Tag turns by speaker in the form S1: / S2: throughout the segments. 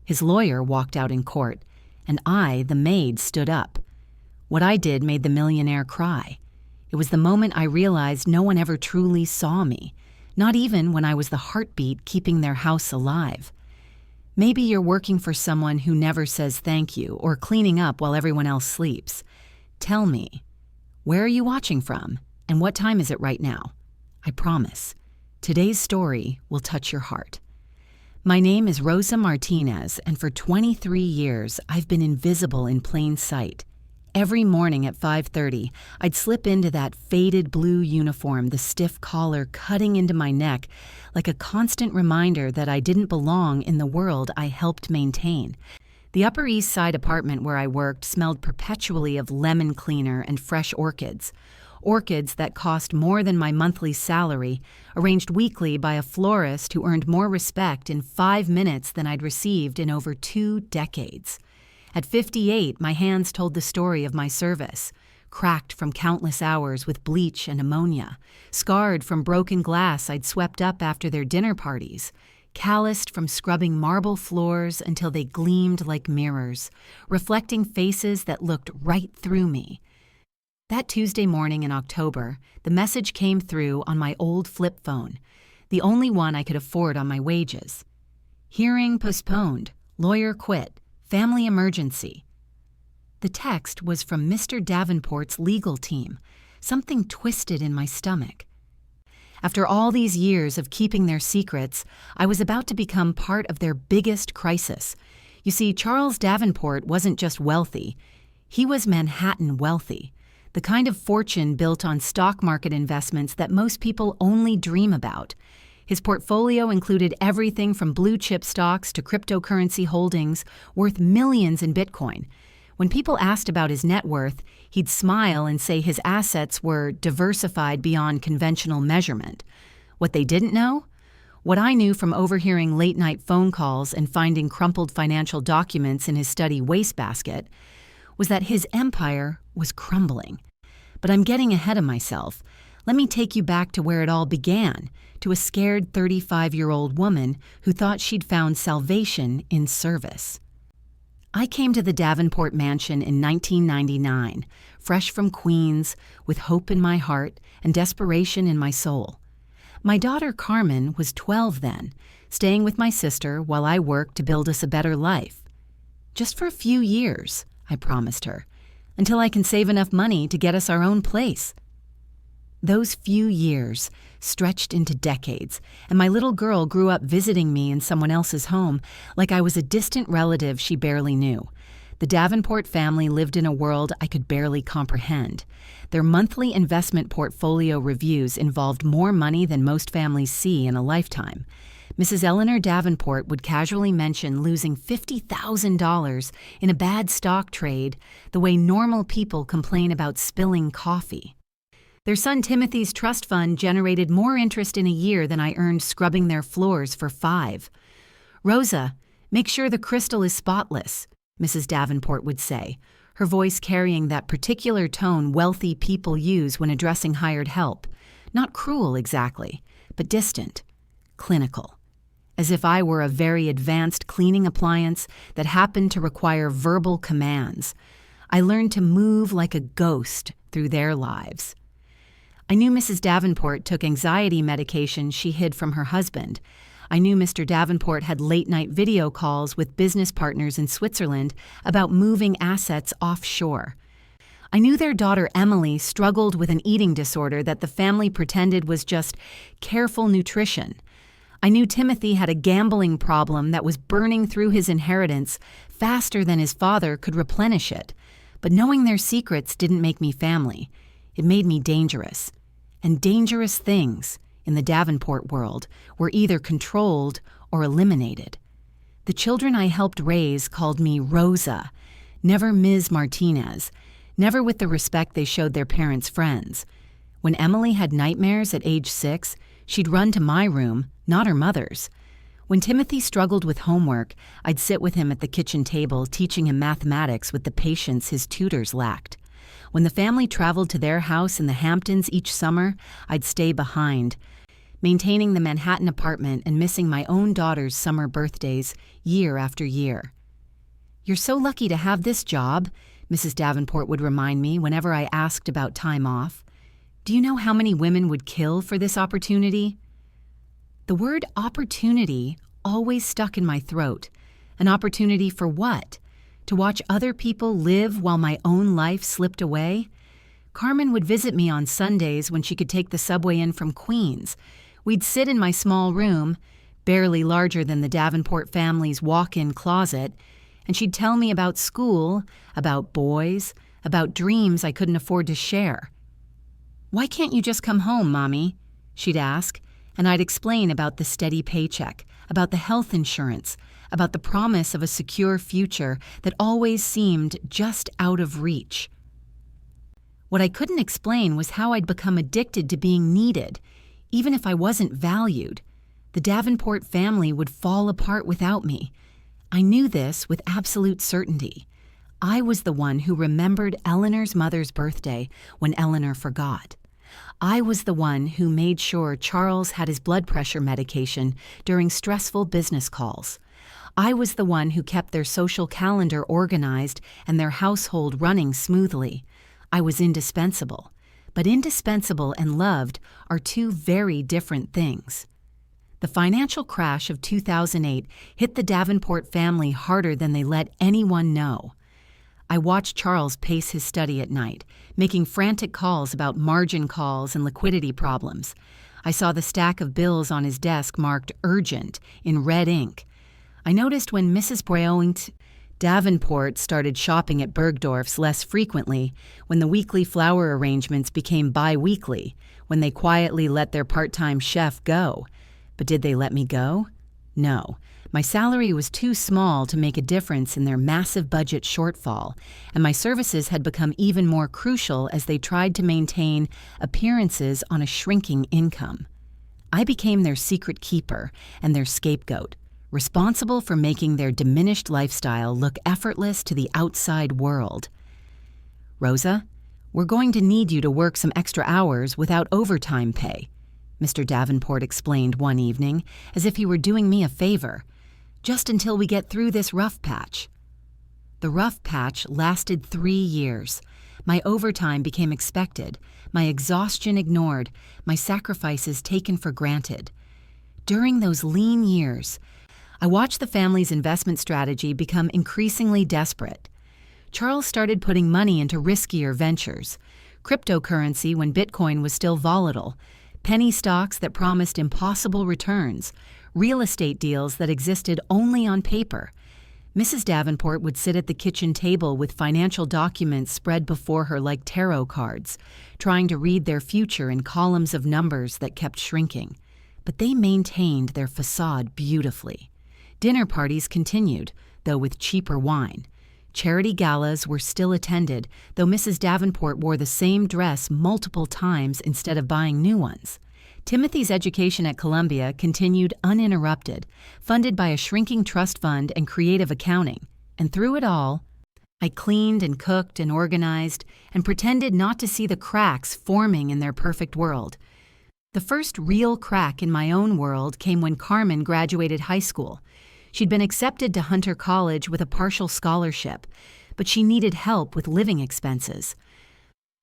S1: His lawyer walked out in court, and I, the maid, stood up. What I did made the millionaire cry. It was the moment I realized no one ever truly saw me, not even when I was the heartbeat keeping their house alive. Maybe you're working for someone who never says thank you or cleaning up while everyone else sleeps. Tell me, where are you watching from, and what time is it right now? I promise, today's story will touch your heart. My name is Rosa Martinez, and for 23 years, I've been invisible in plain sight. Every morning at 5:30, I'd slip into that faded blue uniform, the stiff collar cutting into my neck, like a constant reminder that I didn't belong in the world I helped maintain. The Upper East Side apartment where I worked smelled perpetually of lemon cleaner and fresh orchids. Orchids that cost more than my monthly salary, arranged weekly by a florist who earned more respect in 5 minutes than I'd received in over 2 decades. At 58, my hands told the story of my service, cracked from countless hours with bleach and ammonia, scarred from broken glass I'd swept up after their dinner parties, calloused from scrubbing marble floors until they gleamed like mirrors, reflecting faces that looked right through me. That Tuesday morning in October, the message came through on my old flip phone, the only one I could afford on my wages. Hearing postponed, lawyer quit, family emergency. The text was from Mr. Davenport's legal team, something twisted in my stomach. After all these years of keeping their secrets, I was about to become part of their biggest crisis. You see, Charles Davenport wasn't just wealthy, he was Manhattan wealthy. The kind of fortune built on stock market investments that most people only dream about. His portfolio included everything from blue-chip stocks to cryptocurrency holdings worth millions in Bitcoin. When people asked about his net worth, he'd smile and say his assets were diversified beyond conventional measurement. What they didn't know? What I knew from overhearing late-night phone calls and finding crumpled financial documents in his study wastebasket was that his empire was crumbling. But I'm getting ahead of myself. Let me take you back to where it all began, to a scared 35-year-old woman who thought she'd found salvation in service. I came to the Davenport mansion in 1999, fresh from Queens, with hope in my heart and desperation in my soul. My daughter Carmen was 12 then, staying with my sister while I worked to build us a better life. Just for a few years, I promised her, until I can save enough money to get us our own place. Those few years stretched into decades, and my little girl grew up visiting me in someone else's home like I was a distant relative she barely knew. The Davenport family lived in a world I could barely comprehend. Their monthly investment portfolio reviews involved more money than most families see in a lifetime. Mrs. Eleanor Davenport would casually mention losing $50,000 in a bad stock trade the way normal people complain about spilling coffee. Their son Timothy's trust fund generated more interest in a year than I earned scrubbing their floors for 5. "Rosa, make sure the crystal is spotless," Mrs. Davenport would say, her voice carrying that particular tone wealthy people use when addressing hired help. Not cruel exactly, but distant, clinical, as if I were a very advanced cleaning appliance that happened to require verbal commands. I learned to move like a ghost through their lives. I knew Mrs. Davenport took anxiety medication she hid from her husband. I knew Mr. Davenport had late-night video calls with business partners in Switzerland about moving assets offshore. I knew their daughter Emily struggled with an eating disorder that the family pretended was just careful nutrition. I knew Timothy had a gambling problem that was burning through his inheritance faster than his father could replenish it. But knowing their secrets didn't make me family. It made me dangerous. And dangerous things, in the Davenport world, were either controlled or eliminated. The children I helped raise called me Rosa, never Ms. Martinez, never with the respect they showed their parents' friends. When Emily had nightmares at age 6, she'd run to my room, not her mother's. When Timothy struggled with homework, I'd sit with him at the kitchen table teaching him mathematics with the patience his tutors lacked. When the family traveled to their house in the Hamptons each summer, I'd stay behind. maintaining the Manhattan apartment and missing my own daughter's summer birthdays year after year. "You're so lucky to have this job," Mrs. Davenport would remind me whenever I asked about time off. "Do you know how many women would kill for this opportunity?" The word opportunity always stuck in my throat. An opportunity for what? To watch other people live while my own life slipped away? Carmen would visit me on Sundays when she could take the subway in from Queens. We'd sit in my small room, barely larger than the Davenport family's walk-in closet, and she'd tell me about school, about boys, about dreams I couldn't afford to share. "Why can't you just come home, Mommy?" she'd ask, and I'd explain about the steady paycheck, about the health insurance, about the promise of a secure future that always seemed just out of reach. What I couldn't explain was how I'd become addicted to being needed, even if I wasn't valued. The Davenport family would fall apart without me. I knew this with absolute certainty. I was the one who remembered Eleanor's mother's birthday when Eleanor forgot. I was the one who made sure Charles had his blood pressure medication during stressful business calls. I was the one who kept their social calendar organized and their household running smoothly. I was indispensable. But indispensable and loved are two very different things. The financial crash of 2008 hit the Davenport family harder than they let anyone know. I watched Charles pace his study at night, making frantic calls about margin calls and liquidity problems. I saw the stack of bills on his desk marked urgent in red ink. I noticed when Mrs. Breoint Davenport started shopping at Bergdorf's less frequently, when the weekly flower arrangements became bi-weekly, when they quietly let their part-time chef go. But did they let me go? No. My salary was too small to make a difference in their massive budget shortfall, and my services had become even more crucial as they tried to maintain appearances on a shrinking income. I became their secret keeper and their scapegoat, responsible for making their diminished lifestyle look effortless to the outside world. "Rosa, we're going to need you to work some extra hours without overtime pay," Mr. Davenport explained one evening, as if he were doing me a favor, "just until we get through this rough patch." The rough patch lasted 3 years. My overtime became expected, my exhaustion ignored, my sacrifices taken for granted. During those lean years, I watched the family's investment strategy become increasingly desperate. Charles started putting money into riskier ventures, cryptocurrency when Bitcoin was still volatile, penny stocks that promised impossible returns, real estate deals that existed only on paper. Mrs. Davenport would sit at the kitchen table with financial documents spread before her like tarot cards, trying to read their future in columns of numbers that kept shrinking. But they maintained their facade beautifully. Dinner parties continued, though with cheaper wine. Charity galas were still attended, though Mrs. Davenport wore the same dress multiple times instead of buying new ones. Timothy's education at Columbia continued uninterrupted, funded by a shrinking trust fund and creative accounting. And through it all, I cleaned and cooked and organized and pretended not to see the cracks forming in their perfect world. The first real crack in my own world came when Carmen graduated high school. She'd been accepted to Hunter College with a partial scholarship, but she needed help with living expenses.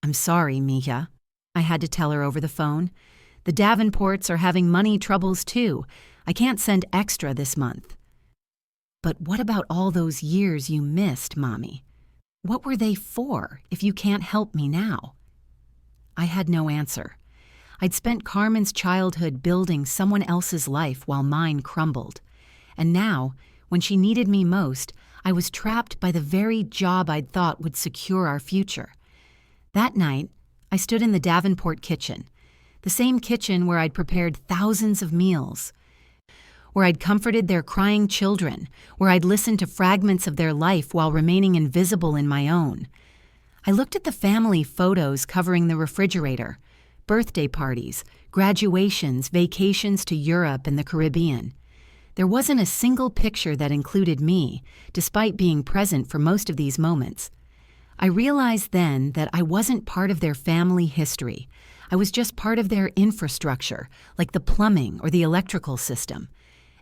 S1: "I'm sorry, Mija," I had to tell her over the phone. "The Davenports are having money troubles too. I can't send extra this month." "But what about all those years you missed, Mommy? What were they for if you can't help me now?" I had no answer. I'd spent Carmen's childhood building someone else's life while mine crumbled. And now, when she needed me most, I was trapped by the very job I'd thought would secure our future. That night, I stood in the Davenport kitchen, the same kitchen where I'd prepared thousands of meals, where I'd comforted their crying children, where I'd listened to fragments of their life while remaining invisible in my own. I looked at the family photos covering the refrigerator, birthday parties, graduations, vacations to Europe and the Caribbean. There wasn't a single picture that included me, despite being present for most of these moments. I realized then that I wasn't part of their family history. I was just part of their infrastructure, like the plumbing or the electrical system.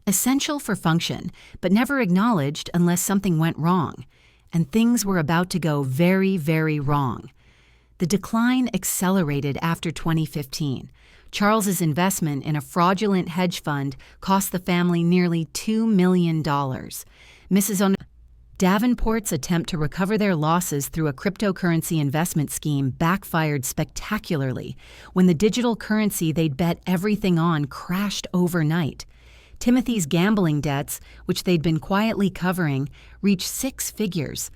S1: Essential for function, but never acknowledged unless something went wrong. And things were about to go very, very wrong. The decline accelerated after 2015. Charles's investment in a fraudulent hedge fund cost the family nearly $2 million. Mrs. Davenport's attempt to recover their losses through a cryptocurrency investment scheme backfired spectacularly when the digital currency they'd bet everything on crashed overnight. Timothy's gambling debts, which they'd been quietly covering, reached 6 figures.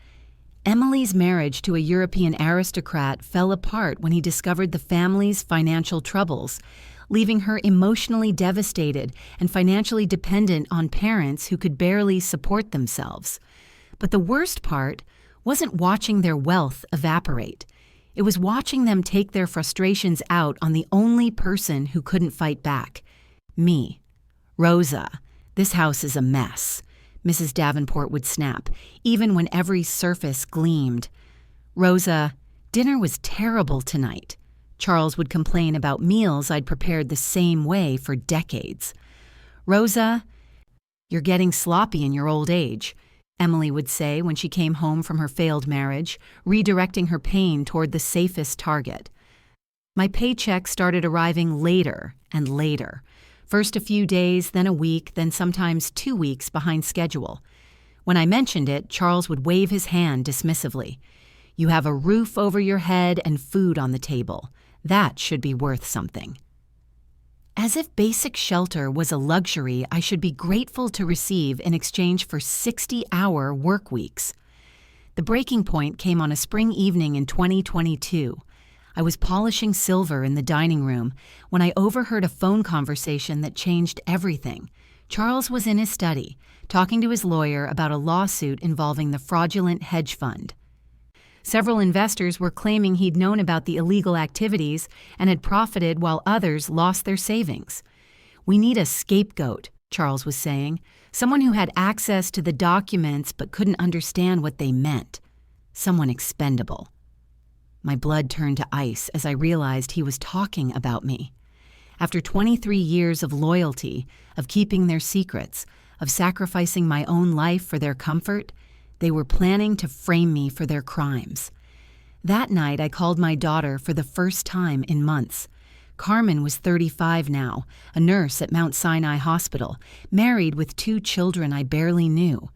S1: Emily's marriage to a European aristocrat fell apart when he discovered the family's financial troubles, leaving her emotionally devastated and financially dependent on parents who could barely support themselves. But the worst part wasn't watching their wealth evaporate. It was watching them take their frustrations out on the only person who couldn't fight back: me. "Rosa, this house is a mess," Mrs. Davenport would snap, even when every surface gleamed. "Rosa, dinner was terrible tonight." Charles would complain about meals I'd prepared the same way for decades. "Rosa, you're getting sloppy in your old age," Emily would say when she came home from her failed marriage, redirecting her pain toward the safest target. My paycheck started arriving later and later. First a few days, then a week, then sometimes 2 weeks behind schedule. When I mentioned it, Charles would wave his hand dismissively. "You have a roof over your head and food on the table. That should be worth something." As if basic shelter was a luxury I should be grateful to receive in exchange for 60-hour work weeks. The breaking point came on a spring evening in 2022. I was polishing silver in the dining room when I overheard a phone conversation that changed everything. Charles was in his study, talking to his lawyer about a lawsuit involving the fraudulent hedge fund. Several investors were claiming he'd known about the illegal activities and had profited while others lost their savings. "We need a scapegoat," Charles was saying, "someone who had access to the documents but couldn't understand what they meant. Someone expendable." My blood turned to ice as I realized he was talking about me. After 23 years of loyalty, of keeping their secrets, of sacrificing my own life for their comfort, they were planning to frame me for their crimes. That night, I called my daughter for the first time in months. Carmen was 35 now, a nurse at Mount Sinai Hospital, married with 2 children I barely knew.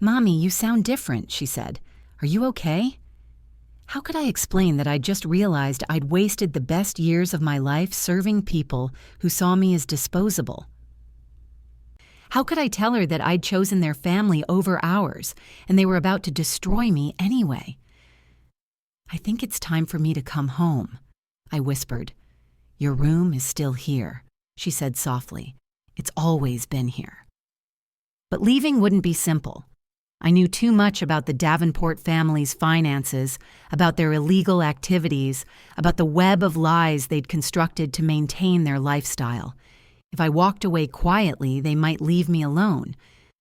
S1: "Mommy, you sound different," she said. "Are you okay?" How could I explain that I'd just realized I'd wasted the best years of my life serving people who saw me as disposable? How could I tell her that I'd chosen their family over ours, and they were about to destroy me anyway? "I think it's time for me to come home," I whispered. "Your room is still here," she said softly. "It's always been here." But leaving wouldn't be simple. I knew too much about the Davenport family's finances, about their illegal activities, about the web of lies they'd constructed to maintain their lifestyle. If I walked away quietly, they might leave me alone.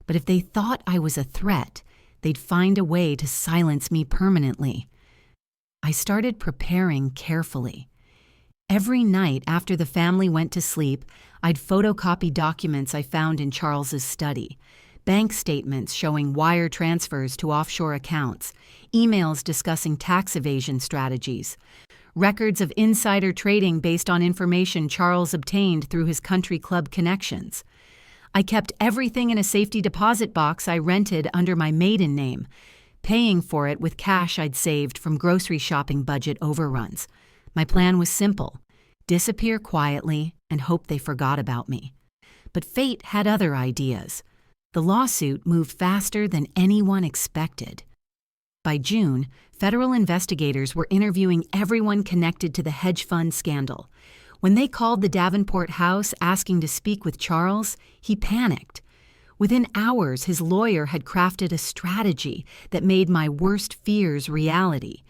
S1: But if they thought I was a threat, they'd find a way to silence me permanently. I started preparing carefully. Every night after the family went to sleep, I'd photocopy documents I found in Charles's study. Bank statements showing wire transfers to offshore accounts, emails discussing tax evasion strategies, records of insider trading based on information Charles obtained through his country club connections. I kept everything in a safety deposit box I rented under my maiden name, paying for it with cash I'd saved from grocery shopping budget overruns. My plan was simple: disappear quietly and hope they forgot about me. But fate had other ideas. The lawsuit moved faster than anyone expected. By June, federal investigators were interviewing everyone connected to the hedge fund scandal. When they called the Davenport house asking to speak with Charles, he panicked. Within hours, his lawyer had crafted a strategy that made my worst fears reality.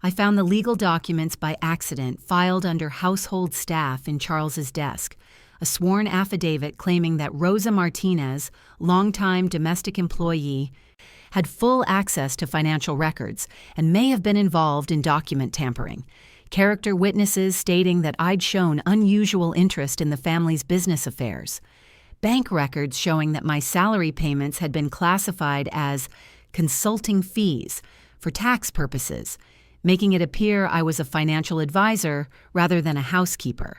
S1: I found the legal documents by accident filed under household staff in Charles's desk. A sworn affidavit claiming that Rosa Martinez, longtime domestic employee, had full access to financial records and may have been involved in document tampering. character witnesses stating that I'd shown unusual interest in the family's business affairs, bank records showing that my salary payments had been classified as consulting fees for tax purposes, making it appear I was a financial advisor rather than a housekeeper.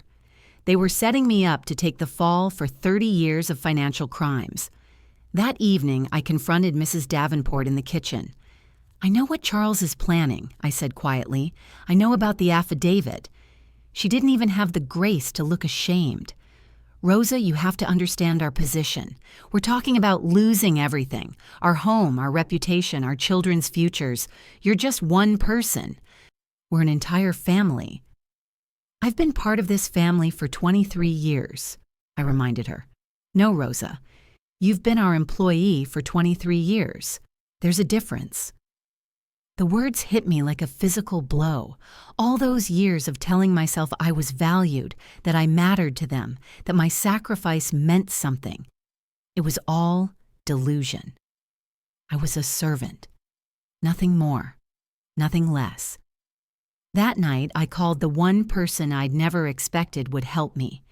S1: They were setting me up to take the fall for 30 years of financial crimes. That evening, I confronted Mrs. Davenport in the kitchen. "I know what Charles is planning," I said quietly. "I know about the affidavit." She didn't even have the grace to look ashamed. "Rosa, you have to understand our position. We're talking about losing everything, our home, our reputation, our children's futures. You're just one person. We're an entire family." "I've been part of this family for 23 years, I reminded her. "No, Rosa. You've been our employee for 23 years. There's a difference." The words hit me like a physical blow. All those years of telling myself I was valued, that I mattered to them, that my sacrifice meant something. It was all delusion. I was a servant. Nothing more, nothing less. That night, I called the one person I'd never expected would help me,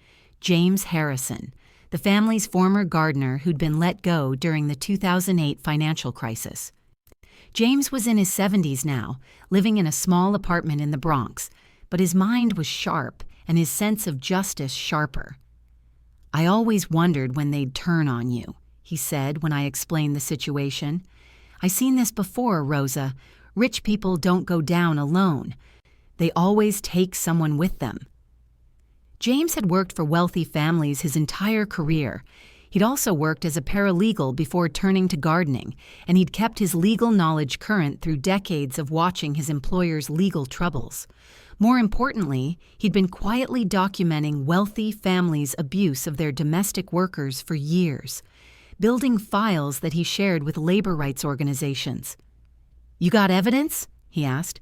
S1: James Harrison, the family's former gardener who'd been let go during the 2008 financial crisis. James was in his 70s now, living in a small apartment in the Bronx, but his mind was sharp and his sense of justice sharper. "I always wondered when they'd turn on you," he said when I explained the situation. "I seen this before, Rosa. Rich people don't go down alone. They always take someone with them." James had worked for wealthy families his entire career. He'd also worked as a paralegal before turning to gardening, and he'd kept his legal knowledge current through decades of watching his employer's legal troubles. More importantly, he'd been quietly documenting wealthy families' abuse of their domestic workers for years, building files that he shared with labor rights organizations. "You got evidence?" he asked.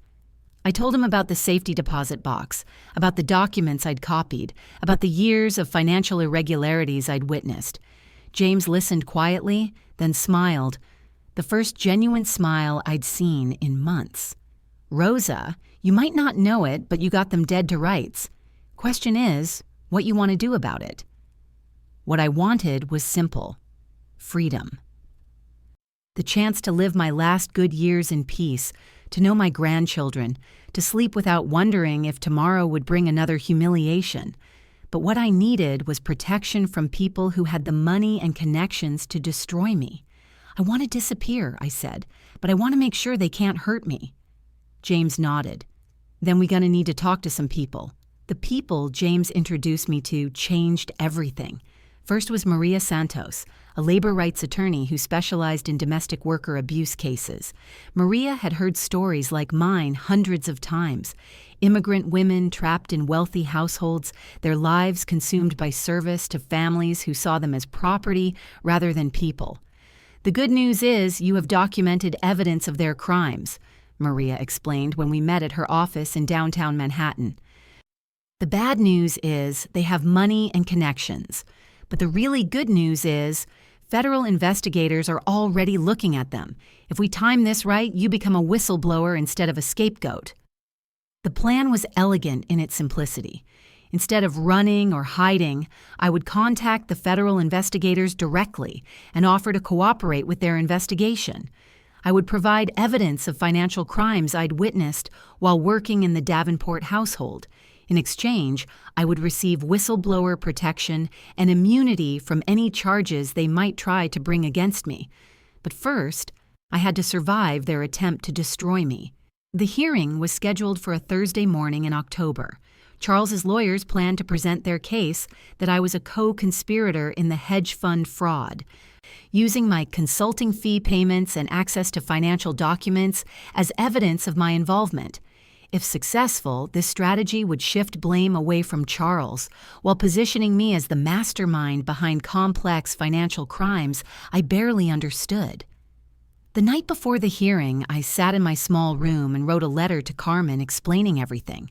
S1: I told him about the safety deposit box, about the documents I'd copied, about the years of financial irregularities I'd witnessed. James listened quietly, then smiled, the first genuine smile I'd seen in months. "Rosa, you might not know it, but you got them dead to rights. Question is, what you want to do about it?" What I wanted was simple: freedom. The chance to live my last good years in peace, to know my grandchildren, to sleep without wondering if tomorrow would bring another humiliation. But what I needed was protection from people who had the money and connections to destroy me. "I want to disappear," I said, "but I want to make sure they can't hurt me." James nodded. "Then we're going to need to talk to some people." The people James introduced me to changed everything. First was Maria Santos, a labor rights attorney who specialized in domestic worker abuse cases. Maria had heard stories like mine hundreds of times. Immigrant women trapped in wealthy households, their lives consumed by service to families who saw them as property rather than people. "The good news is you have documented evidence of their crimes," Maria explained when we met at her office in downtown Manhattan. "The bad news is they have money and connections. But the really good news is federal investigators are already looking at them. If we time this right, you become a whistleblower instead of a scapegoat." The plan was elegant in its simplicity. Instead of running or hiding, I would contact the federal investigators directly and offer to cooperate with their investigation. I would provide evidence of financial crimes I'd witnessed while working in the Davenport household. In exchange, I would receive whistleblower protection and immunity from any charges they might try to bring against me. But first, I had to survive their attempt to destroy me. The hearing was scheduled for a Thursday morning in October. Charles's lawyers planned to present their case that I was a co-conspirator in the hedge fund fraud, using my consulting fee payments and access to financial documents as evidence of my involvement. If successful, this strategy would shift blame away from Charles, while positioning me as the mastermind behind complex financial crimes I barely understood. The night before the hearing, I sat in my small room and wrote a letter to Carmen explaining everything.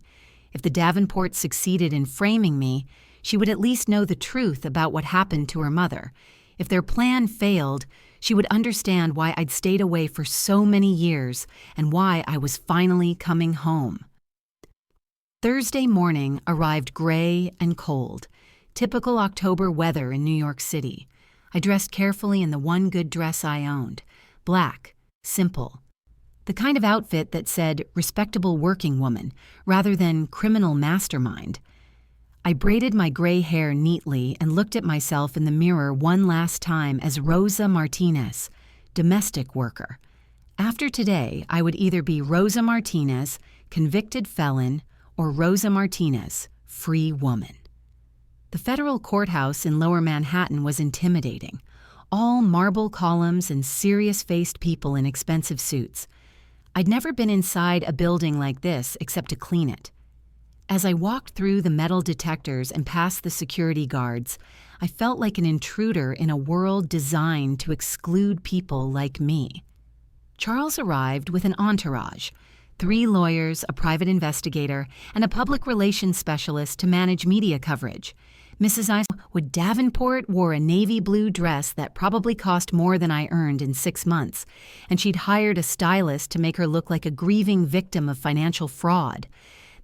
S1: If the Davenports succeeded in framing me, she would at least know the truth about what happened to her mother. If their plan failed, she would understand why I'd stayed away for so many years and why I was finally coming home. Thursday morning arrived gray and cold, typical October weather in New York City. I dressed carefully in the one good dress I owned, black, simple. The kind of outfit that said respectable working woman rather than criminal mastermind. I braided my gray hair neatly and looked at myself in the mirror one last time as Rosa Martinez, domestic worker. After today, I would either be Rosa Martinez, convicted felon, or Rosa Martinez, free woman. The federal courthouse in Lower Manhattan was intimidating. All marble columns and serious-faced people in expensive suits. I'd never been inside a building like this except to clean it. As I walked through the metal detectors and past the security guards, I felt like an intruder in a world designed to exclude people like me. Charles arrived with an entourage, 3 lawyers, a private investigator, and a public relations specialist to manage media coverage. Mrs. Davenport wore a navy blue dress that probably cost more than I earned in 6 months, and she'd hired a stylist to make her look like a grieving victim of financial fraud.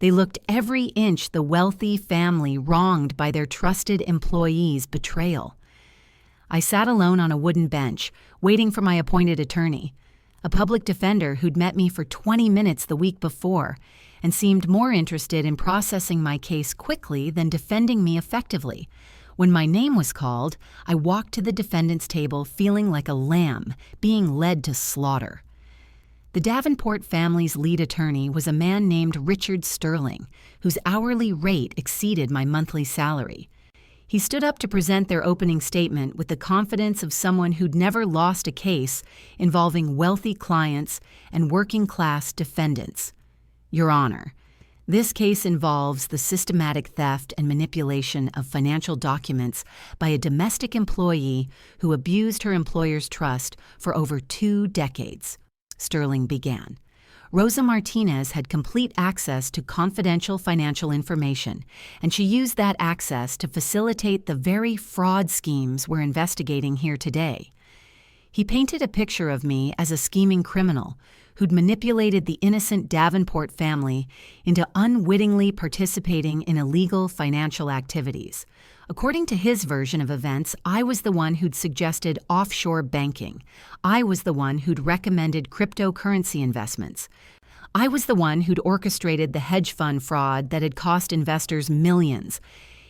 S1: They looked every inch the wealthy family wronged by their trusted employees' betrayal. I sat alone on a wooden bench, waiting for my appointed attorney, a public defender who'd met me for 20 minutes the week before and seemed more interested in processing my case quickly than defending me effectively. When my name was called, I walked to the defendant's table feeling like a lamb being led to slaughter. The Davenport family's lead attorney was a man named Richard Sterling, whose hourly rate exceeded my monthly salary. He stood up to present their opening statement with the confidence of someone who'd never lost a case involving wealthy clients and working-class defendants. Your Honor, this case involves the systematic theft and manipulation of financial documents by a domestic employee who abused her employer's trust for over 2 decades, Sterling began. Rosa Martinez had complete access to confidential financial information, and she used that access to facilitate the very fraud schemes we're investigating here today. He painted a picture of me as a scheming criminal who'd manipulated the innocent Davenport family into unwittingly participating in illegal financial activities. According to his version of events, I was the one who'd suggested offshore banking. I was the one who'd recommended cryptocurrency investments. I was the one who'd orchestrated the hedge fund fraud that had cost investors millions.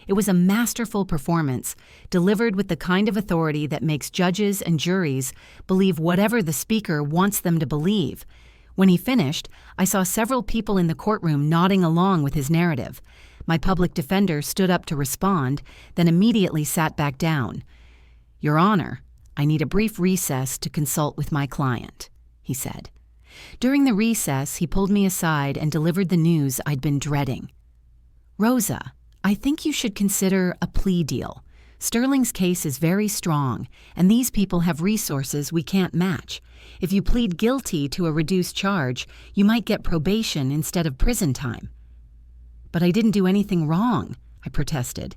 S1: It was a masterful performance, delivered with the kind of authority that makes judges and juries believe whatever the speaker wants them to believe. When he finished, I saw several people in the courtroom nodding along with his narrative. My public defender stood up to respond, then immediately sat back down. Your Honor, I need a brief recess to consult with my client, he said. During the recess, he pulled me aside and delivered the news I'd been dreading. Rosa, I think you should consider a plea deal. Sterling's case is very strong, and these people have resources we can't match. If you plead guilty to a reduced charge, you might get probation instead of prison time. But I didn't do anything wrong, I protested.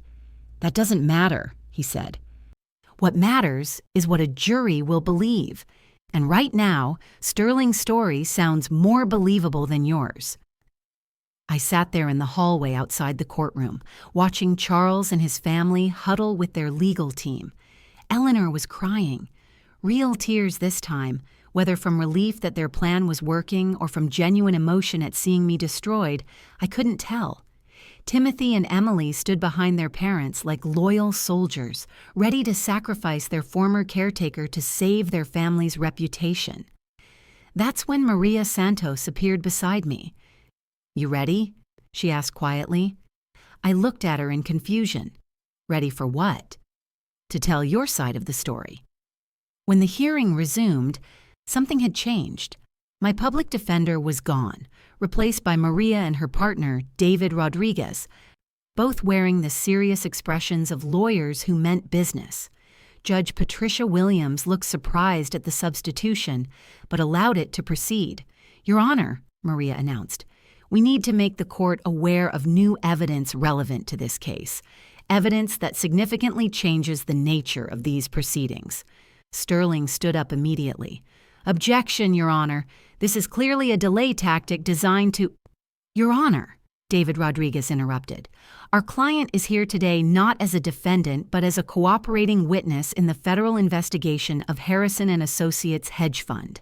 S1: That doesn't matter, he said. What matters is what a jury will believe. And right now, Sterling's story sounds more believable than yours. I sat there in the hallway outside the courtroom, watching Charles and his family huddle with their legal team. Eleanor was crying. Real tears this time, whether from relief that their plan was working or from genuine emotion at seeing me destroyed, I couldn't tell. Timothy and Emily stood behind their parents like loyal soldiers, ready to sacrifice their former caretaker to save their family's reputation. That's when Maria Santos appeared beside me. You ready? She asked quietly. I looked at her in confusion. Ready for what? To tell your side of the story. When the hearing resumed, something had changed. My public defender was gone, replaced by Maria and her partner, David Rodriguez, both wearing the serious expressions of lawyers who meant business. Judge Patricia Williams looked surprised at the substitution, but allowed it to proceed. Your Honor, Maria announced, we need to make the court aware of new evidence relevant to this case, evidence that significantly changes the nature of these proceedings. Sterling stood up immediately. Objection, Your Honor. This is clearly a delay tactic designed to— Your Honor, David Rodriguez interrupted. "Our client is here today not as a defendant, but as a cooperating witness in the federal investigation of Harrison and Associates hedge fund.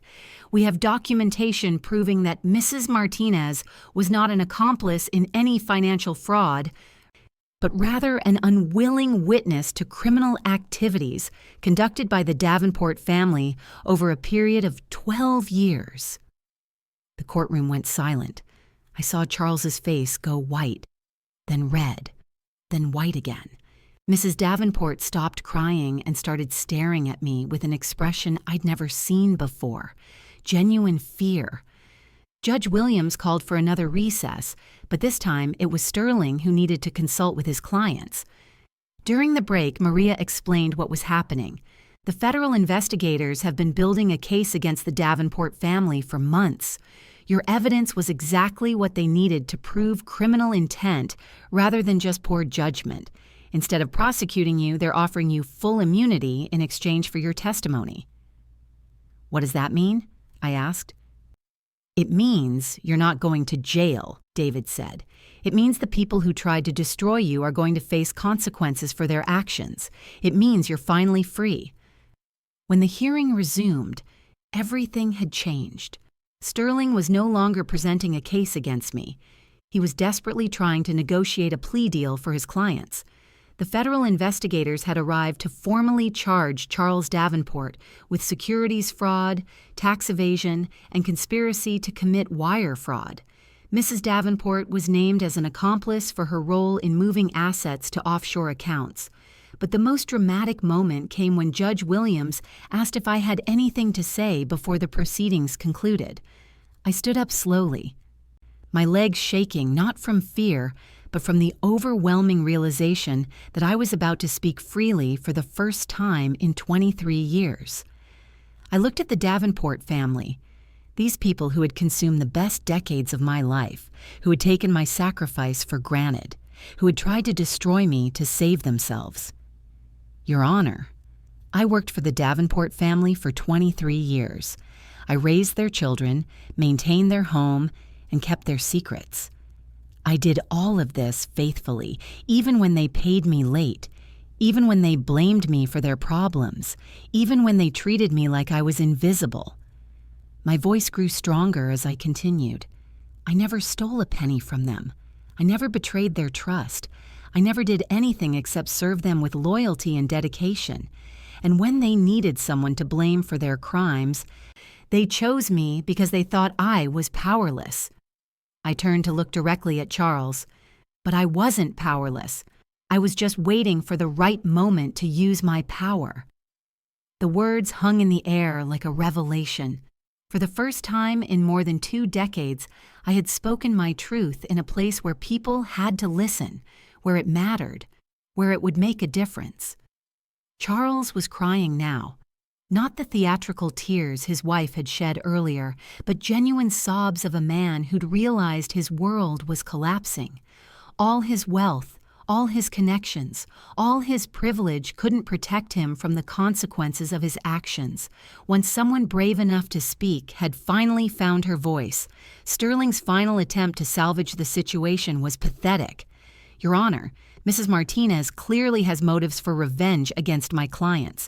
S1: We have documentation proving that Mrs. Martinez was not an accomplice in any financial fraud, but rather an unwilling witness to criminal activities conducted by the Davenport family over a period of 12 years. The courtroom went silent. I saw Charles's face go white, then red, then white again. Mrs. Davenport stopped crying and started staring at me with an expression I'd never seen before, genuine fear. Judge Williams called for another recess, but this time it was Sterling who needed to consult with his clients. During the break, Maria explained what was happening. The federal investigators have been building a case against the Davenport family for months. Your evidence was exactly what they needed to prove criminal intent rather than just poor judgment. Instead of prosecuting you, they're offering you full immunity in exchange for your testimony." "What does that mean?" I asked. "It means you're not going to jail," David said. "It means the people who tried to destroy you are going to face consequences for their actions. It means you're finally free." When the hearing resumed, everything had changed. Sterling was no longer presenting a case against me. He was desperately trying to negotiate a plea deal for his clients. The federal investigators had arrived to formally charge Charles Davenport with securities fraud, tax evasion, and conspiracy to commit wire fraud. Mrs. Davenport was named as an accomplice for her role in moving assets to offshore accounts. But the most dramatic moment came when Judge Williams asked if I had anything to say before the proceedings concluded. I stood up slowly, my legs shaking not from fear, but from the overwhelming realization that I was about to speak freely for the first time in 23 years. I looked at the Davenport family, these people who had consumed the best decades of my life, who had taken my sacrifice for granted, who had tried to destroy me to save themselves. "Your Honor, I worked for the Davenport family for 23 years. I raised their children, maintained their home, and kept their secrets. I did all of this faithfully, even when they paid me late, even when they blamed me for their problems, even when they treated me like I was invisible." My voice grew stronger as I continued. I never stole a penny from them. I never betrayed their trust. I never did anything except serve them with loyalty and dedication. And when they needed someone to blame for their crimes, they chose me because they thought I was powerless. I turned to look directly at Charles, but I wasn't powerless. I was just waiting for the right moment to use my power. The words hung in the air like a revelation. For the first time in more than 2 decades, I had spoken my truth in a place where people had to listen, where it mattered, where it would make a difference. Charles was crying now. Not the theatrical tears his wife had shed earlier, but genuine sobs of a man who'd realized his world was collapsing. All his wealth, all his connections, all his privilege couldn't protect him from the consequences of his actions. When someone brave enough to speak had finally found her voice, Sterling's final attempt to salvage the situation was pathetic. "Your Honor, Mrs. Martinez clearly has motives for revenge against my clients.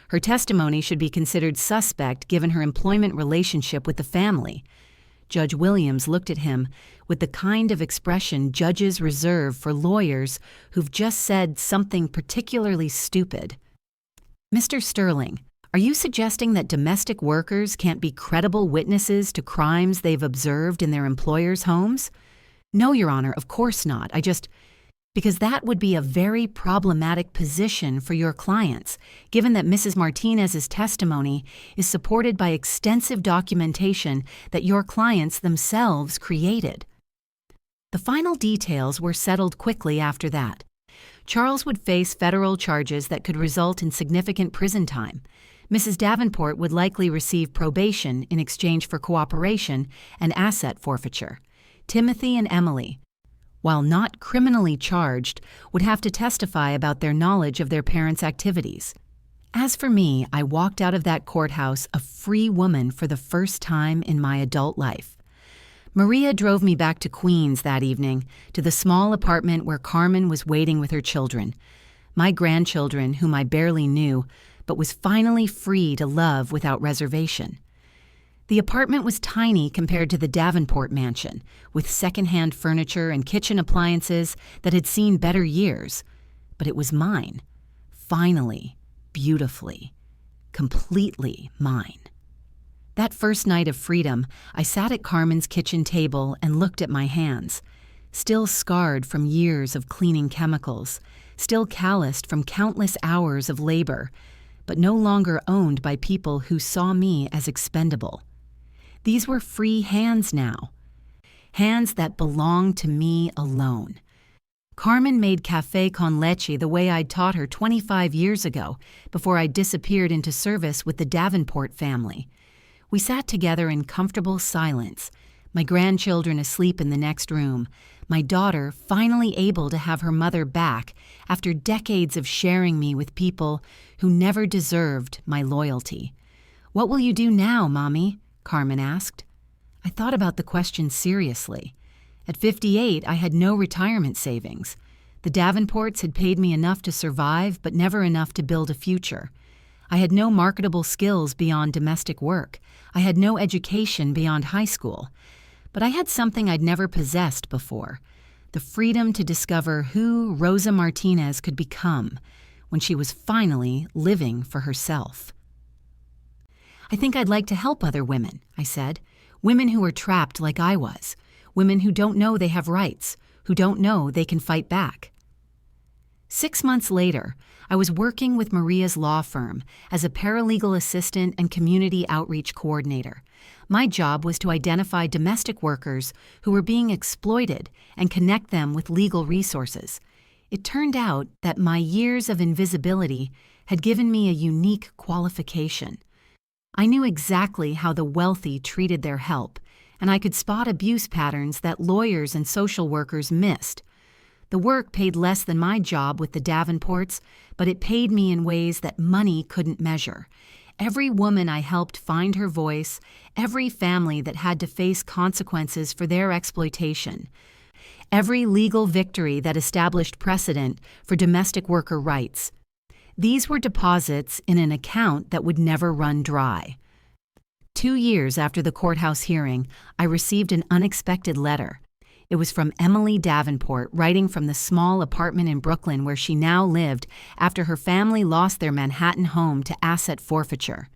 S1: Her testimony should be considered suspect given her employment relationship with the family." Judge Williams looked at him with the kind of expression judges reserve for lawyers who've just said something particularly stupid. "Mr. Sterling, are you suggesting that domestic workers can't be credible witnesses to crimes they've observed in their employers' homes?" "No, Your Honor, of course not. Because that would be a very problematic position for your clients, given that Mrs. Martinez's testimony is supported by extensive documentation that your clients themselves created." The final details were settled quickly after that. Charles would face federal charges that could result in significant prison time. Mrs. Davenport would likely receive probation in exchange for cooperation and asset forfeiture. Timothy and Emily, while not criminally charged, would have to testify about their knowledge of their parents' activities. As for me, I walked out of that courthouse a free woman for the first time in my adult life. Maria drove me back to Queens that evening, to the small apartment where Carmen was waiting with her children, my grandchildren whom I barely knew, but was finally free to love without reservation. The apartment was tiny compared to the Davenport mansion, with secondhand furniture and kitchen appliances that had seen better years. But it was mine. Finally, beautifully, completely mine. That first night of freedom, I sat at Carmen's kitchen table and looked at my hands, still scarred from years of cleaning chemicals, still calloused from countless hours of labor, but no longer owned by people who saw me as expendable. These were free hands now, hands that belonged to me alone. Carmen made café con leche the way I'd taught her 25 years ago, before I disappeared into service with the Davenport family. We sat together in comfortable silence, my grandchildren asleep in the next room, my daughter finally able to have her mother back after decades of sharing me with people who never deserved my loyalty. "What will you do now, Mommy?" Carmen asked. I thought about the question seriously. At 58, I had no retirement savings. The Davenports had paid me enough to survive, but never enough to build a future. I had no marketable skills beyond domestic work. I had no education beyond high school. But I had something I'd never possessed before, the freedom to discover who Rosa Martinez could become when she was finally living for herself. "I think I'd like to help other women," I said. "Women who are trapped like I was. Women who don't know they have rights, who don't know they can fight back." 6 months later, I was working with Maria's law firm as a paralegal assistant and community outreach coordinator. My job was to identify domestic workers who were being exploited and connect them with legal resources. It turned out that my years of invisibility had given me a unique qualification. I knew exactly how the wealthy treated their help, and I could spot abuse patterns that lawyers and social workers missed. The work paid less than my job with the Davenports, but it paid me in ways that money couldn't measure. Every woman I helped find her voice, every family that had to face consequences for their exploitation, every legal victory that established precedent for domestic worker rights. These were deposits in an account that would never run dry. 2 years after the courthouse hearing, I received an unexpected letter. It was from Emily Davenport, writing from the small apartment in Brooklyn where she now lived after her family lost their Manhattan home to asset forfeiture.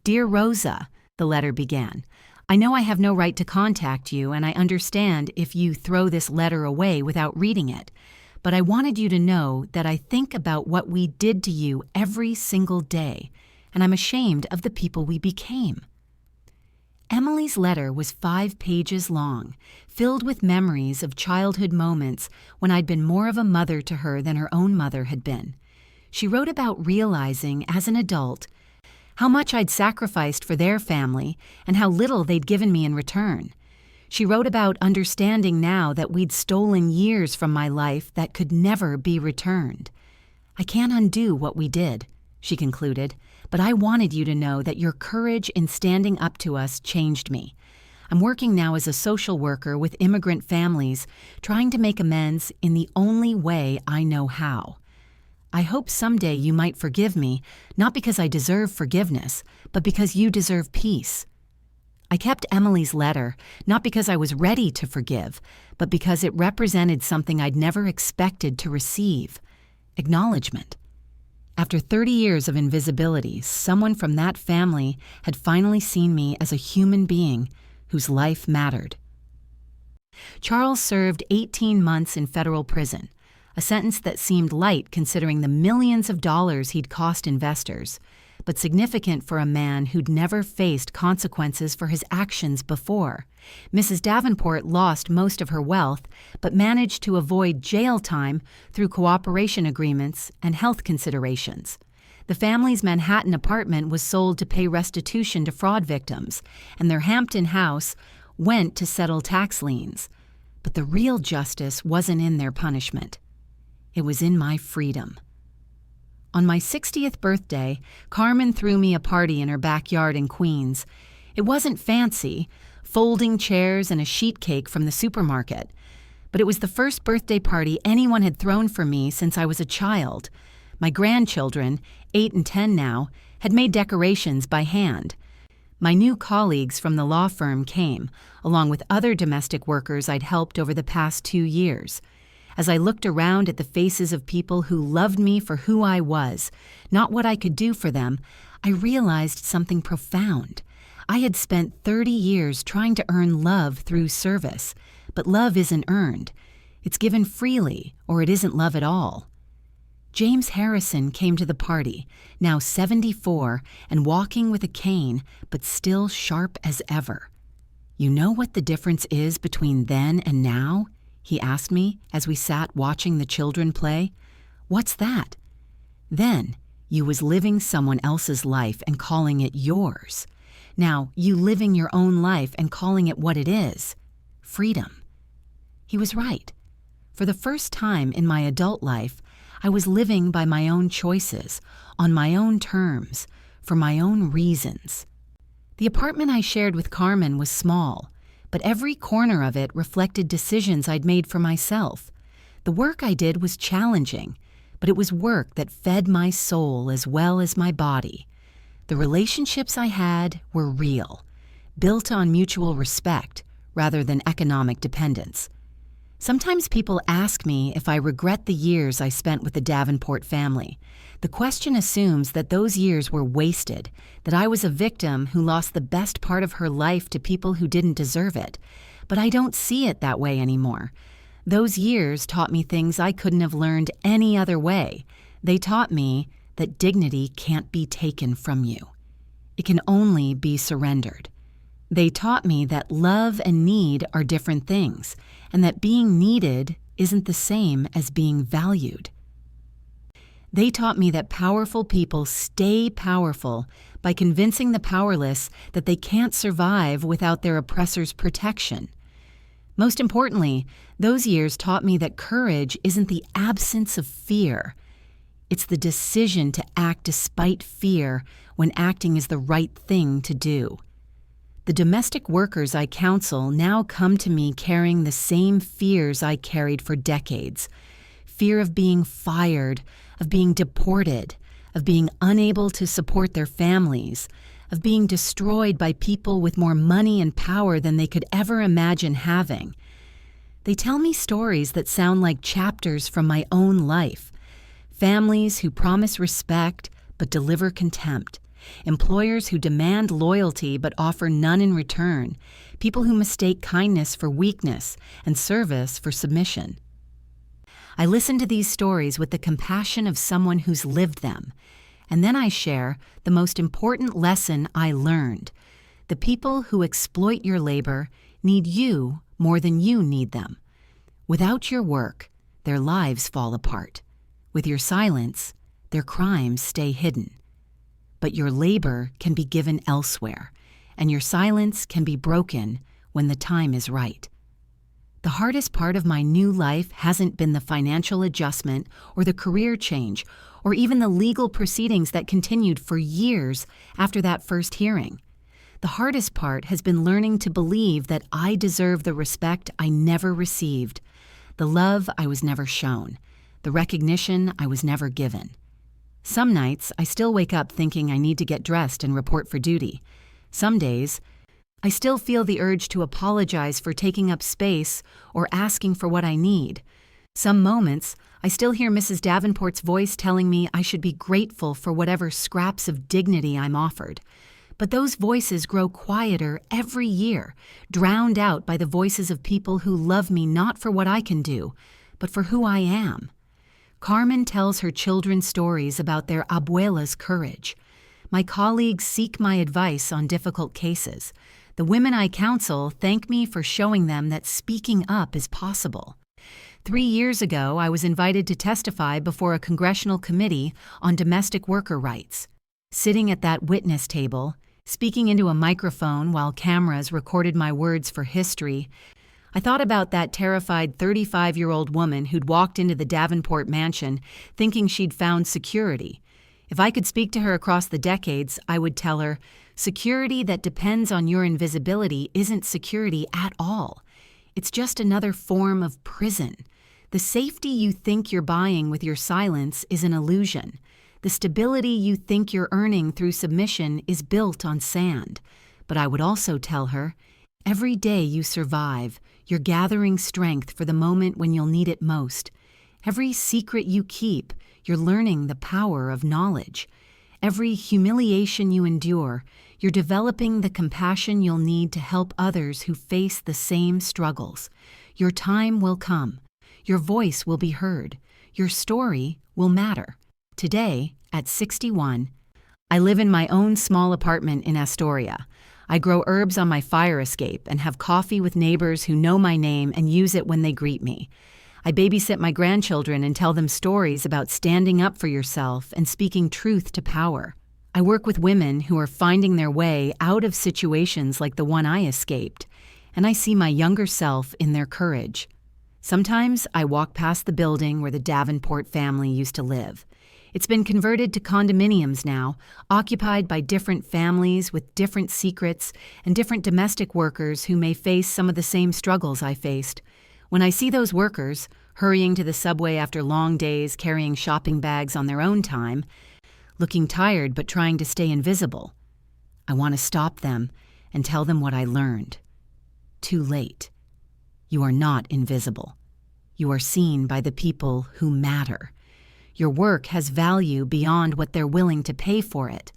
S1: "Dear Rosa," the letter began, "I know I have no right to contact you, and I understand if you throw this letter away without reading it. But I wanted you to know that I think about what we did to you every single day, and I'm ashamed of the people we became." Emily's letter was 5 pages long, filled with memories of childhood moments when I'd been more of a mother to her than her own mother had been. She wrote about realizing, as an adult, how much I'd sacrificed for their family and how little they'd given me in return. She wrote about understanding now that we'd stolen years from my life that could never be returned. "I can't undo what we did," she concluded, "but I wanted you to know that your courage in standing up to us changed me. I'm working now as a social worker with immigrant families, trying to make amends in the only way I know how. I hope someday you might forgive me, not because I deserve forgiveness, but because you deserve peace." I kept Emily's letter, not because I was ready to forgive, but because it represented something I'd never expected to receive: acknowledgement. After 30 years of invisibility, someone from that family had finally seen me as a human being whose life mattered. Charles served 18 months in federal prison, a sentence that seemed light considering the millions of dollars he'd cost investors, but significant for a man who'd never faced consequences for his actions before. Mrs. Davenport lost most of her wealth, but managed to avoid jail time through cooperation agreements and health considerations. The family's Manhattan apartment was sold to pay restitution to fraud victims, and their Hampton house went to settle tax liens. But the real justice wasn't in their punishment. It was in my freedom. On my 60th birthday, Carmen threw me a party in her backyard in Queens. It wasn't fancy. folding chairs and a sheet cake from the supermarket. But it was the first birthday party anyone had thrown for me since I was a child. My grandchildren, 8 and 10 now, had made decorations by hand. My new colleagues from the law firm came, along with other domestic workers I'd helped over the past 2 years. As I looked around at the faces of people who loved me for who I was, not what I could do for them, I realized something profound. I had spent 30 years trying to earn love through service, but love isn't earned. It's given freely, or it isn't love at all. James Harrison came to the party, now 74 and walking with a cane, but still sharp as ever. "You know what the difference is between then and now?" he asked me as we sat watching the children play. "What's that?" "Then, you was living someone else's life and calling it yours. Now, you living your own life and calling it what it is. Freedom." He was right. For the first time in my adult life, I was living by my own choices, on my own terms, for my own reasons. The apartment I shared with Carmen was small, but every corner of it reflected decisions I'd made for myself. The work I did was challenging, but it was work that fed my soul as well as my body. The relationships I had were real, built on mutual respect rather than economic dependence. Sometimes people ask me if I regret the years I spent with the Davenport family. The question assumes that those years were wasted, that I was a victim who lost the best part of her life to people who didn't deserve it. But I don't see it that way anymore. Those years taught me things I couldn't have learned any other way. They taught me that dignity can't be taken from you. It can only be surrendered. They taught me that love and need are different things, and that being needed isn't the same as being valued. They taught me that powerful people stay powerful by convincing the powerless that they can't survive without their oppressor's protection. Most importantly, those years taught me that courage isn't the absence of fear. It's the decision to act despite fear when acting is the right thing to do. The domestic workers I counsel now come to me carrying the same fears I carried for decades. Fear of being fired, of being deported, of being unable to support their families, of being destroyed by people with more money and power than they could ever imagine having. They tell me stories that sound like chapters from my own life. Families who promise respect but deliver contempt. Employers who demand loyalty but offer none in return. People who mistake kindness for weakness and service for submission. I listen to these stories with the compassion of someone who's lived them. And then I share the most important lesson I learned. The people who exploit your labor need you more than you need them. Without your work, their lives fall apart. With your silence, their crimes stay hidden. But your labor can be given elsewhere, and your silence can be broken when the time is right. The hardest part of my new life hasn't been the financial adjustment or the career change or even the legal proceedings that continued for years after that first hearing. The hardest part has been learning to believe that I deserve the respect I never received, the love I was never shown, the recognition I was never given. Some nights, I still wake up thinking I need to get dressed and report for duty. Some days, I still feel the urge to apologize for taking up space or asking for what I need. Some moments, I still hear Mrs. Davenport's voice telling me I should be grateful for whatever scraps of dignity I'm offered. But those voices grow quieter every year, drowned out by the voices of people who love me not for what I can do, but for who I am. Carmen tells her children stories about their abuela's courage. My colleagues seek my advice on difficult cases. The women I counsel thank me for showing them that speaking up is possible. 3 years ago, I was invited to testify before a congressional committee on domestic worker rights. Sitting at that witness table, speaking into a microphone while cameras recorded my words for history, I thought about that terrified 35-year-old woman who'd walked into the Davenport mansion thinking she'd found security. If I could speak to her across the decades, I would tell her, Security that depends on your invisibility isn't security at all. It's just another form of prison. The safety you think you're buying with your silence is an illusion. The stability you think you're earning through submission is built on sand. But I would also tell her, every day you survive, you're gathering strength for the moment when you'll need it most. Every secret you keep, you're learning the power of knowledge. Every humiliation you endure, you're developing the compassion you'll need to help others who face the same struggles. Your time will come. Your voice will be heard. Your story will matter. Today, at 61, I live in my own small apartment in Astoria. I grow herbs on my fire escape and have coffee with neighbors who know my name and use it when they greet me. I babysit my grandchildren and tell them stories about standing up for yourself and speaking truth to power. I work with women who are finding their way out of situations like the one I escaped, and I see my younger self in their courage. Sometimes I walk past the building where the Davenport family used to live. It's been converted to condominiums now, occupied by different families with different secrets and different domestic workers who may face some of the same struggles I faced. When I see those workers, hurrying to the subway after long days carrying shopping bags on their own time, looking tired but trying to stay invisible, I want to stop them and tell them what I learned. Too late. You are not invisible. You are seen by the people who matter. Your work has value beyond what they're willing to pay for it.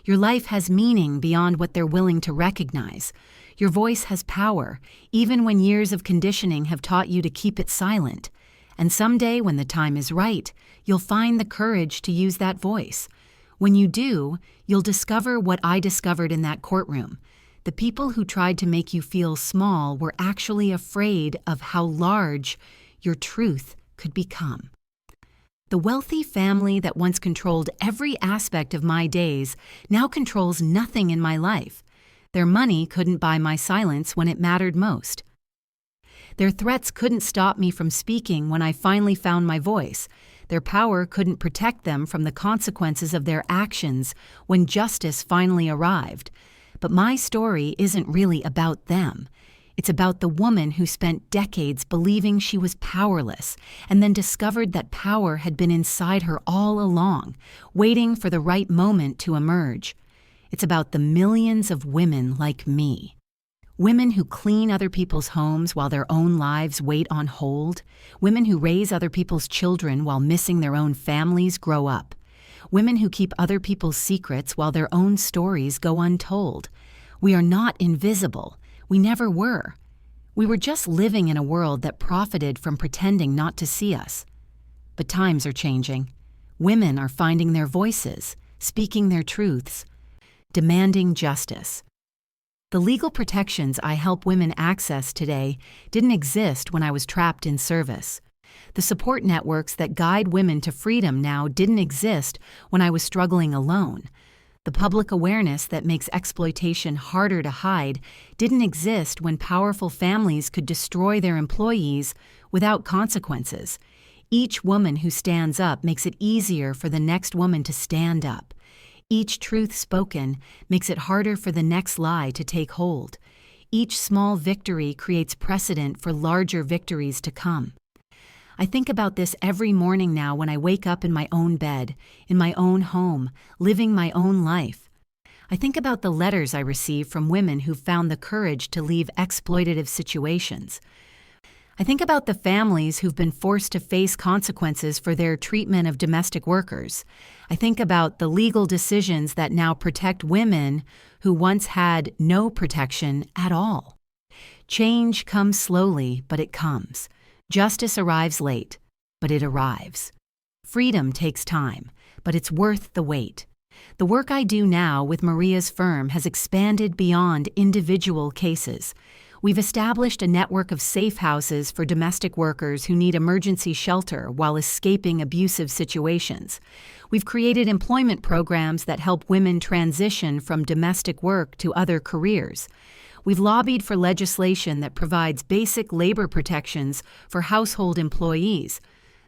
S1: Your life has meaning beyond what they're willing to recognize. Your voice has power, even when years of conditioning have taught you to keep it silent. And someday, when the time is right, you'll find the courage to use that voice. When you do, you'll discover what I discovered in that courtroom. The people who tried to make you feel small were actually afraid of how large your truth could become. The wealthy family that once controlled every aspect of my days now controls nothing in my life. Their money couldn't buy my silence when it mattered most. Their threats couldn't stop me from speaking when I finally found my voice. Their power couldn't protect them from the consequences of their actions when justice finally arrived. But my story isn't really about them. It's about the woman who spent decades believing she was powerless and then discovered that power had been inside her all along, waiting for the right moment to emerge. It's about the millions of women like me. Women who clean other people's homes while their own lives wait on hold. Women who raise other people's children while missing their own families grow up. Women who keep other people's secrets while their own stories go untold. We are not invisible. We never were. We were just living in a world that profited from pretending not to see us. But times are changing. Women are finding their voices, speaking their truths, demanding justice. The legal protections I help women access today didn't exist when I was trapped in service. The support networks that guide women to freedom now didn't exist when I was struggling alone. The public awareness that makes exploitation harder to hide didn't exist when powerful families could destroy their employees without consequences. Each woman who stands up makes it easier for the next woman to stand up. Each truth spoken makes it harder for the next lie to take hold. Each small victory creates precedent for larger victories to come. I think about this every morning now when I wake up in my own bed, in my own home, living my own life. I think about the letters I receive from women who found the courage to leave exploitative situations. I think about the families who've been forced to face consequences for their treatment of domestic workers. I think about the legal decisions that now protect women who once had no protection at all. Change comes slowly, but it comes. Justice arrives late, but it arrives. Freedom takes time, but it's worth the wait. The work I do now with Maria's firm has expanded beyond individual cases. We've established a network of safe houses for domestic workers who need emergency shelter while escaping abusive situations. We've created employment programs that help women transition from domestic work to other careers. We've lobbied for legislation that provides basic labor protections for household employees,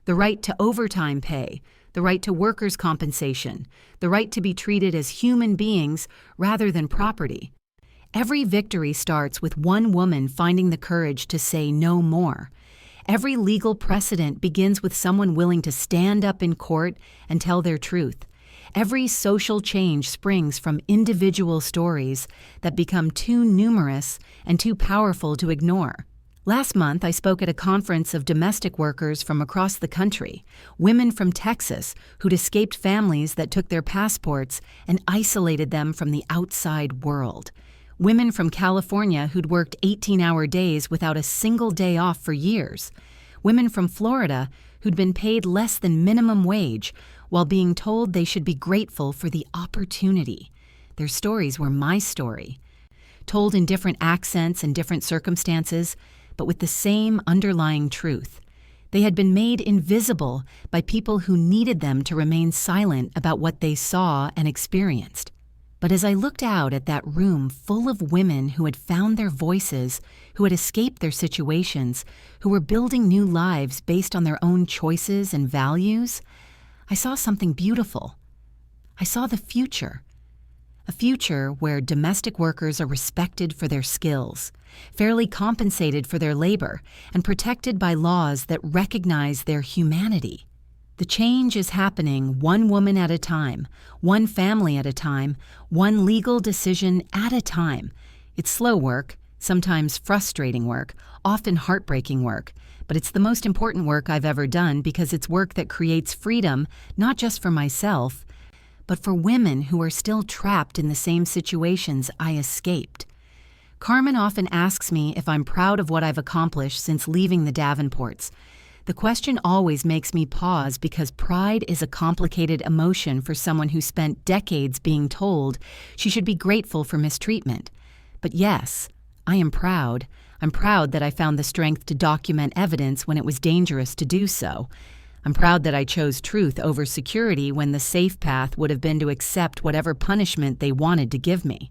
S1: the right to overtime pay, the right to workers' compensation, the right to be treated as human beings rather than property. Every victory starts with one woman finding the courage to say no more. Every legal precedent begins with someone willing to stand up in court and tell their truth. Every social change springs from individual stories that become too numerous and too powerful to ignore. Last month, I spoke at a conference of domestic workers from across the country, women from Texas who'd escaped families that took their passports and isolated them from the outside world. Women from California who'd worked 18-hour days without a single day off for years. Women from Florida who'd been paid less than minimum wage while being told they should be grateful for the opportunity. Their stories were my story, told in different accents and different circumstances, but with the same underlying truth. They had been made invisible by people who needed them to remain silent about what they saw and experienced. But as I looked out at that room full of women who had found their voices, who had escaped their situations, who were building new lives based on their own choices and values, I saw something beautiful. I saw the future. A future where domestic workers are respected for their skills, fairly compensated for their labor, and protected by laws that recognize their humanity. The change is happening one woman at a time, one family at a time, one legal decision at a time. It's slow work, sometimes frustrating work, often heartbreaking work, but it's the most important work I've ever done because it's work that creates freedom, not just for myself, but for women who are still trapped in the same situations I escaped. Carmen often asks me if I'm proud of what I've accomplished since leaving the Davenports. The question always makes me pause because pride is a complicated emotion for someone who spent decades being told she should be grateful for mistreatment. But yes, I am proud. I'm proud that I found the strength to document evidence when it was dangerous to do so. I'm proud that I chose truth over security when the safe path would have been to accept whatever punishment they wanted to give me.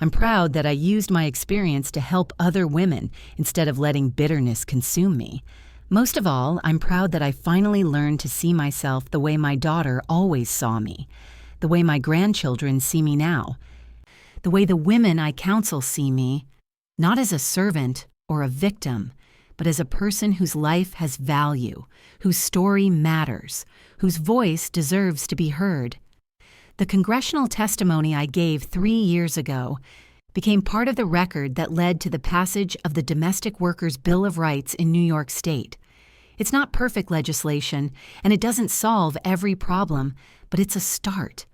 S1: I'm proud that I used my experience to help other women instead of letting bitterness consume me. Most of all, I'm proud that I finally learned to see myself the way my daughter always saw me, the way my grandchildren see me now, the way the women I counsel see me, not as a servant or a victim, but as a person whose life has value, whose story matters, whose voice deserves to be heard. The congressional testimony I gave 3 years ago became part of the record that led to the passage of the Domestic Workers' Bill of Rights in New York State. It's not perfect legislation, and it doesn't solve every problem, but it's a start.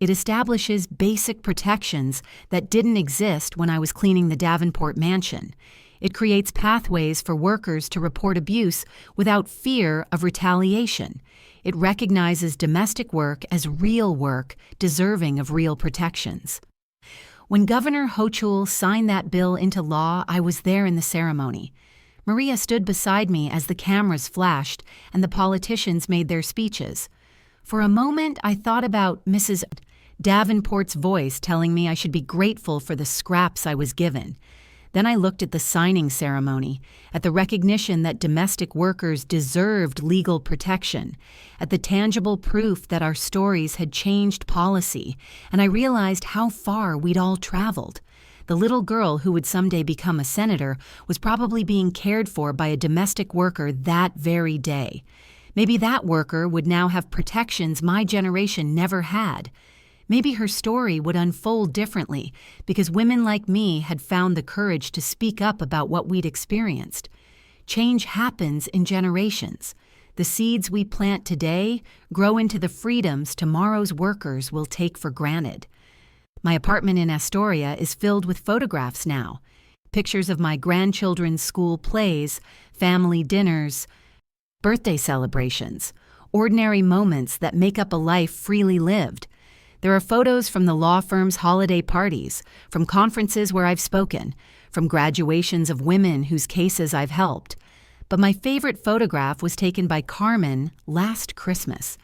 S1: It establishes basic protections that didn't exist when I was cleaning the Davenport mansion. It creates pathways for workers to report abuse without fear of retaliation. It recognizes domestic work as real work, deserving of real protections. When Governor Hochul signed that bill into law, I was there in the ceremony. Maria stood beside me as the cameras flashed and the politicians made their speeches. For a moment, I thought about Mrs. Davenport's voice telling me I should be grateful for the scraps I was given. Then I looked at the signing ceremony, at the recognition that domestic workers deserved legal protection, at the tangible proof that our stories had changed policy, and I realized how far we'd all traveled. The little girl who would someday become a senator was probably being cared for by a domestic worker that very day. Maybe that worker would now have protections my generation never had. Maybe her story would unfold differently because women like me had found the courage to speak up about what we'd experienced. Change happens in generations. The seeds we plant today grow into the freedoms tomorrow's workers will take for granted. My apartment in Astoria is filled with photographs now. Pictures of my grandchildren's school plays, family dinners, birthday celebrations, ordinary moments that make up a life freely lived. There are photos from the law firm's holiday parties, from conferences where I've spoken, from graduations of women whose cases I've helped. But my favorite photograph was taken by Carmen last Christmas.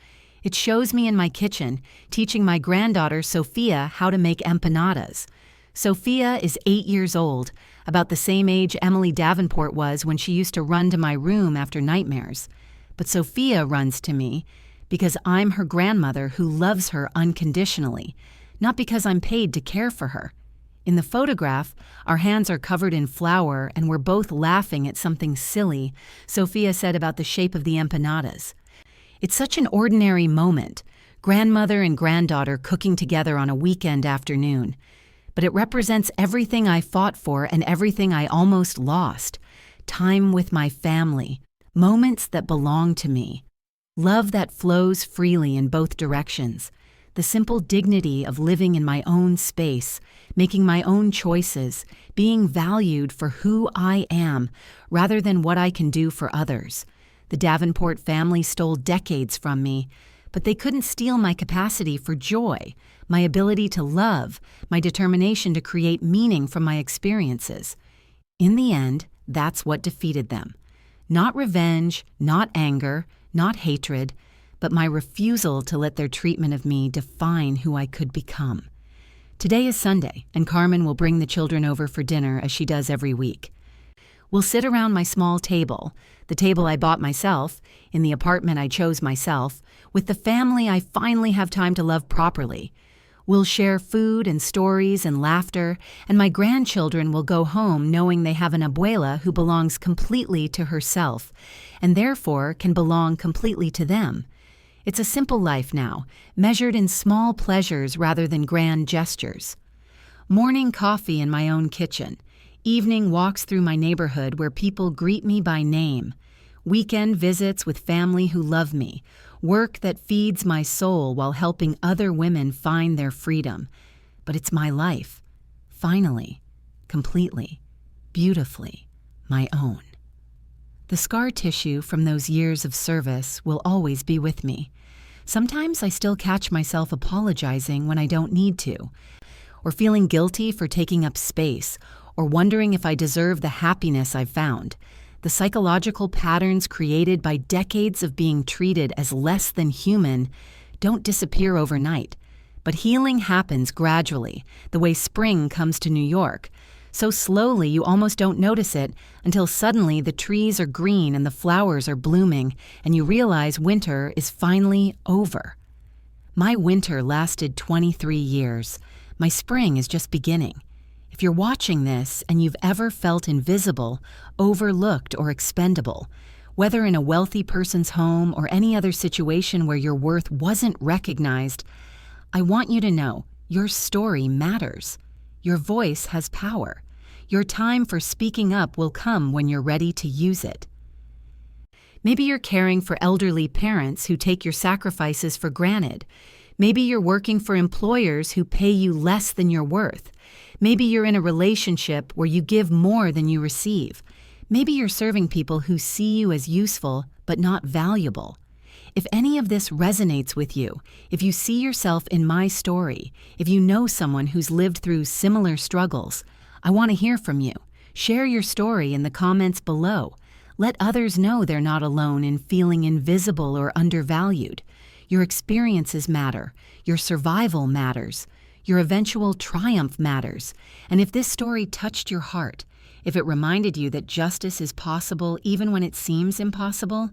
S1: It shows me in my kitchen, teaching my granddaughter Sophia how to make empanadas. Sophia is 8 years old, about the same age Emily Davenport was when she used to run to my room after nightmares. But Sophia runs to me because I'm her grandmother who loves her unconditionally, not because I'm paid to care for her. In the photograph, our hands are covered in flour and we're both laughing at something silly Sophia said about the shape of the empanadas. It's such an ordinary moment, grandmother and granddaughter cooking together on a weekend afternoon. But it represents everything I fought for and everything I almost lost. Time with my family, moments that belong to me, love that flows freely in both directions, the simple dignity of living in my own space, making my own choices, being valued for who I am rather than what I can do for others. The Davenport family stole decades from me, but they couldn't steal my capacity for joy, my ability to love, my determination to create meaning from my experiences. In the end, that's what defeated them. Not revenge, not anger, not hatred, but my refusal to let their treatment of me define who I could become. Today is Sunday, and Carmen will bring the children over for dinner as she does every week. We'll sit around my small table, the table I bought myself, in the apartment I chose myself, with the family I finally have time to love properly. We'll share food and stories and laughter, and my grandchildren will go home knowing they have an abuela who belongs completely to herself, and therefore can belong completely to them. It's a simple life now, measured in small pleasures rather than grand gestures. Morning coffee in my own kitchen, evening walks through my neighborhood where people greet me by name, weekend visits with family who love me, work that feeds my soul while helping other women find their freedom. But it's my life, finally, completely, beautifully, my own. The scar tissue from those years of service will always be with me. Sometimes I still catch myself apologizing when I don't need to, or feeling guilty for taking up space, or wondering if I deserve the happiness I've found. The psychological patterns created by decades of being treated as less than human don't disappear overnight, but healing happens gradually, the way spring comes to New York. So slowly you almost don't notice it until suddenly the trees are green and the flowers are blooming and you realize winter is finally over. My winter lasted 23 years. My spring is just beginning. If you're watching this and you've ever felt invisible, overlooked, or expendable, whether in a wealthy person's home or any other situation where your worth wasn't recognized, I want you to know your story matters. Your voice has power. Your time for speaking up will come when you're ready to use it. Maybe you're caring for elderly parents who take your sacrifices for granted. Maybe you're working for employers who pay you less than you're worth. Maybe you're in a relationship where you give more than you receive. Maybe you're serving people who see you as useful but not valuable. If any of this resonates with you, if you see yourself in my story, if you know someone who's lived through similar struggles, I want to hear from you. Share your story in the comments below. Let others know they're not alone in feeling invisible or undervalued. Your experiences matter. Your survival matters. Your eventual triumph matters. And if this story touched your heart, if it reminded you that justice is possible even when it seems impossible,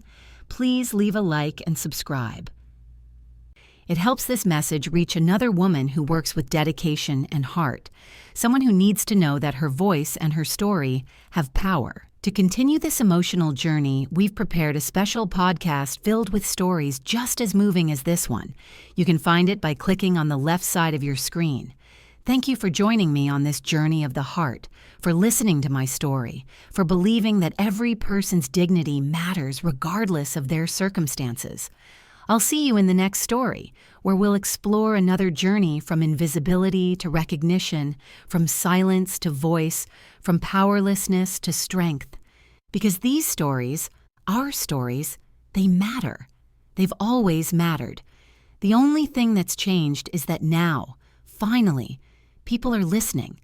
S1: please leave a like and subscribe. It helps this message reach another woman who works with dedication and heart, someone who needs to know that her voice and her story have power. To continue this emotional journey, we've prepared a special podcast filled with stories just as moving as this one. You can find it by clicking on the left side of your screen. Thank you for joining me on this journey of the heart, for listening to my story, for believing that every person's dignity matters regardless of their circumstances. I'll see you in the next story, where we'll explore another journey from invisibility to recognition, from silence to voice, from powerlessness to strength. Because these stories, our stories, they matter. They've always mattered. The only thing that's changed is that now, finally, people are listening.